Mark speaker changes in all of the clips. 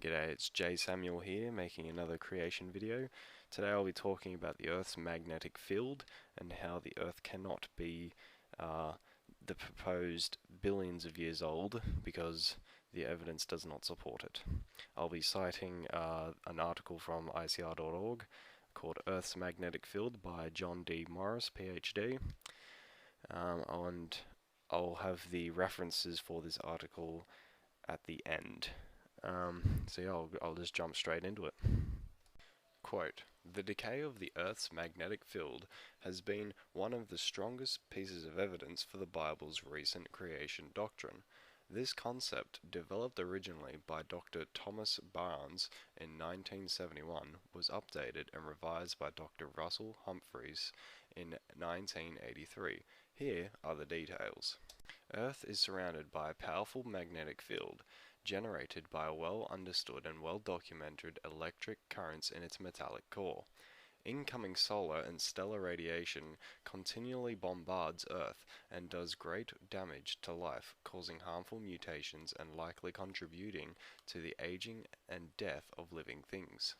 Speaker 1: G'day, it's Jay Samuel here, making another creation video. Today I'll be talking about the Earth's magnetic field and how the Earth cannot be the proposed billions of years old because the evidence does not support it. I'll be citing an article from ICR.org called Earth's Magnetic Field by John D. Morris, PhD. And I'll have the references for this article at the end. So yeah, I'll just jump straight into it. Quote, "The decay of the Earth's magnetic field has been one of the strongest pieces of evidence for the Bible's recent creation doctrine. This concept, developed originally by Dr. Thomas Barnes in 1971, was updated and revised by Dr. Russell Humphreys in 1983. Here are the details. Earth is surrounded by a powerful magnetic field generated by a well-understood and well-documented electric currents in its metallic core. Incoming solar and stellar radiation continually bombards Earth and does great damage to life, causing harmful mutations and likely contributing to the aging and death of living things.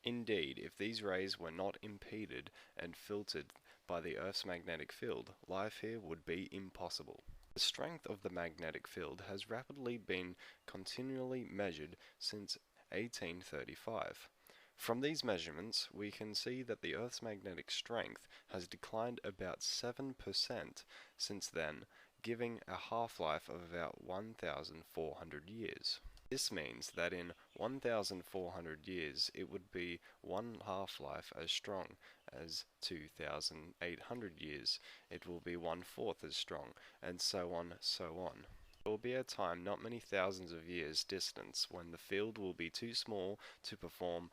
Speaker 1: Indeed, if these rays were not impeded and filtered by the Earth's magnetic field, life here would be impossible. The strength of the magnetic field has rapidly been continually measured since 1835. From these measurements, we can see that the Earth's magnetic strength has declined about 7% since then, giving a half-life of about 1,400 years. This means that in 1,400 years it would be one half-life as strong as 2,800 years. It will be one-fourth as strong, and so on, so on. There will be a time not many thousands of years distance when the field will be too small to perform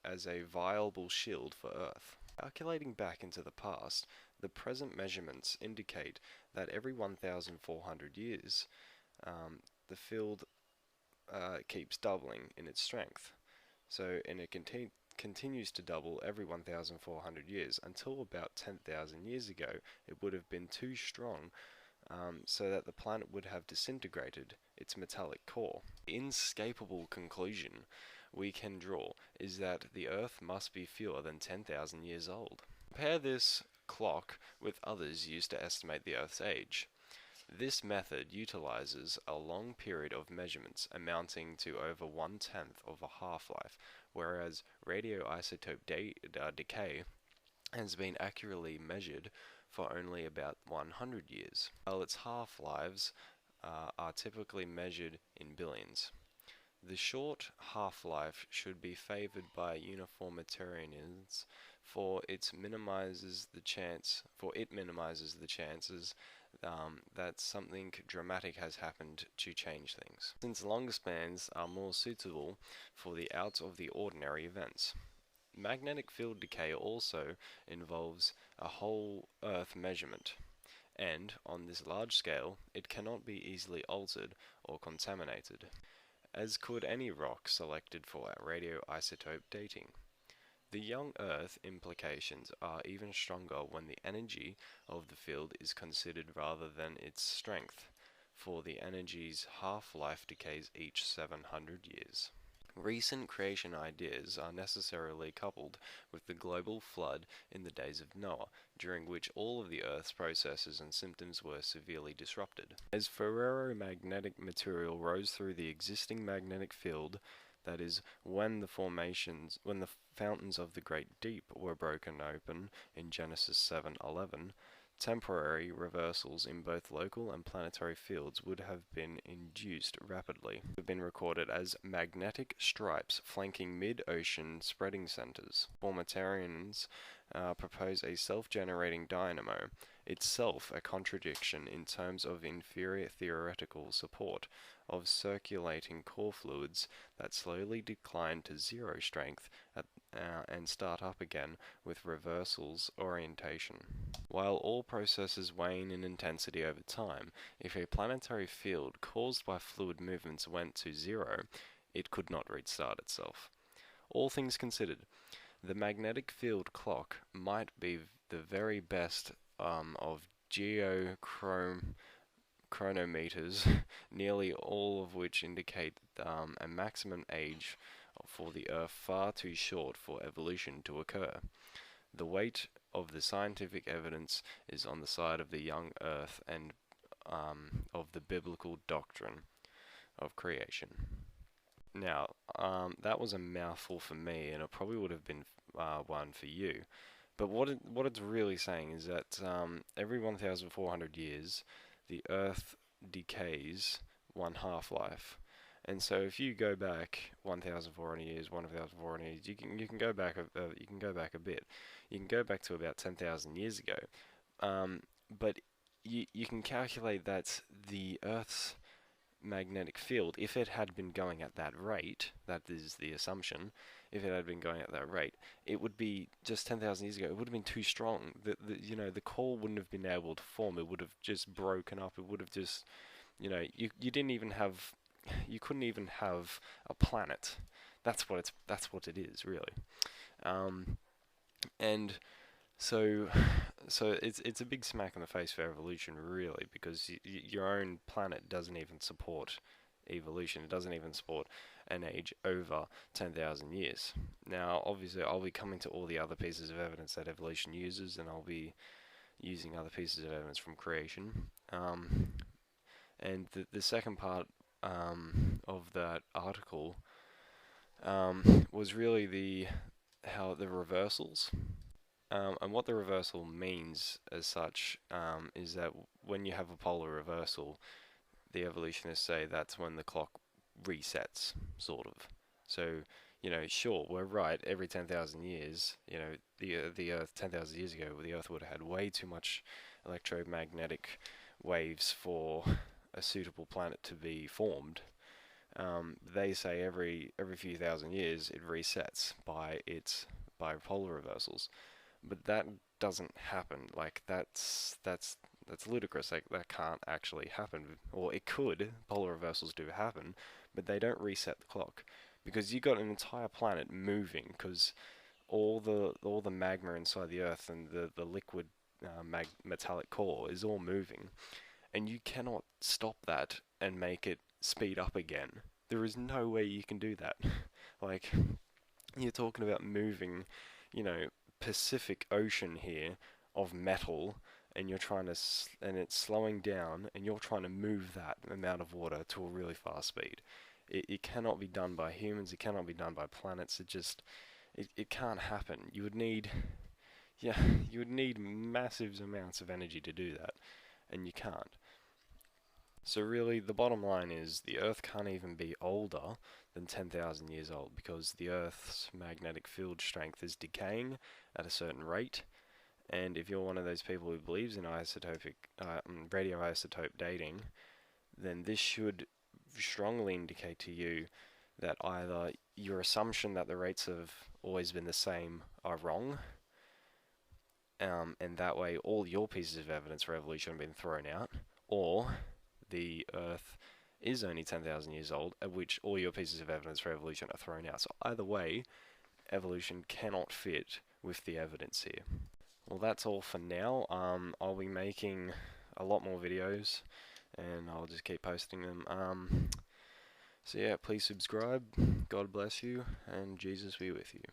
Speaker 1: as a viable shield for Earth. Calculating back into the past, the present measurements indicate that every 1,400 years, the field keeps doubling in its strength. And it continues to double every 1,400 years until about 10,000 years ago it would have been too strong, so that the planet would have disintegrated its metallic core. The inescapable conclusion we can draw is that the Earth must be fewer than 10,000 years old. Compare this clock with others used to estimate the Earth's age. This method utilizes a long period of measurements amounting to over 1/10 of a half-life, whereas radioisotope decay has been accurately measured for only about 100 years, while its half-lives are typically measured in billions. The short half-life should be favored by uniformitarians, for it minimizes the chances that something dramatic has happened to change things, since longer spans are more suitable for the out-of-the-ordinary events. Magnetic field decay also involves a whole Earth measurement, and, on this large scale, it cannot be easily altered or contaminated, as could any rock selected for radioisotope dating. The young Earth implications are even stronger when the energy of the field is considered rather than its strength, for the energy's half-life decays each 700 years. Recent creation ideas are necessarily coupled with the global flood in the days of Noah, during which all of the Earth's processes and systems were severely disrupted. As ferromagnetic material rose through the existing magnetic field, that is, when the fountains of the great deep were broken open in Genesis 7:11, temporary reversals in both local and planetary fields would have been induced rapidly. They have been recorded as magnetic stripes flanking mid-ocean spreading centers. Formatarians propose a self-generating dynamo, itself a contradiction in terms of inferior theoretical support, of circulating core fluids that slowly decline to zero strength and start up again with reversals orientation. While all processes wane in intensity over time, if a planetary field caused by fluid movements went to zero, it could not restart itself. All things considered, the magnetic field clock might be the very best of geochronometry chronometers, nearly all of which indicate a maximum age for the Earth far too short for evolution to occur. The weight of the scientific evidence is on the side of the young Earth and of the biblical doctrine of creation. Now, that was a mouthful for me, and it probably would have been one for you. But what it's really saying is that every 1,400 years, the Earth decays one half-life. And so if you go back 1,400 years, 1,400 years, you can go back you can go back a bit. You can go back to about 10,000 years ago. But you can calculate that the Earth's magnetic field, if it had been going at that rate, that is the assumption, if it had been going at that rate, it would be just 10,000 years ago. It would have been too strong. The core wouldn't have been able to form. It would have just broken up. It would have just, you didn't even have, you couldn't even have a planet. That's what it is really. And so it's a big smack in the face for evolution, really, because your own planet doesn't even support evolution. It doesn't even support an age over 10,000 years. Now, obviously, I'll be coming to all the other pieces of evidence that evolution uses, and I'll be using other pieces of evidence from creation. And the second part of that article was really how the reversals. And what the reversal means as such is that when you have a polar reversal, the evolutionists say that's when the clock resets, sort of. So, sure, we're right, every 10,000 years, the Earth 10,000 years ago, the Earth would have had way too much electromagnetic waves for a suitable planet to be formed. They say every few thousand years it resets by polar reversals. But that doesn't happen. Like that's ludicrous. Like that can't actually happen. Or it could. Polar reversals do happen, but they don't reset the clock because you got an entire planet moving. Because all the magma inside the Earth and the liquid metallic core is all moving, and you cannot stop that and make it speed up again. There is no way you can do that. Like you're talking about moving, Pacific Ocean here of metal, and you're trying to and it's slowing down, and you're trying to move that amount of water to a really fast speed. It cannot be done by humans. It cannot be done by planets. It can't happen. You would need massive amounts of energy to do that, and you can't. So really, the bottom line is the Earth can't even be older than 10,000 years old because the Earth's magnetic field strength is decaying at a certain rate. And if you're one of those people who believes in radioisotope dating, then this should strongly indicate to you that either your assumption that the rates have always been the same are wrong, and that way all your pieces of evidence for evolution have been thrown out, or the Earth is only 10,000 years old, at which all your pieces of evidence for evolution are thrown out. So either way, evolution cannot fit with the evidence here. Well, that's all for now. I'll be making a lot more videos, and I'll just keep posting them. So yeah, please subscribe. God bless you, and Jesus be with you.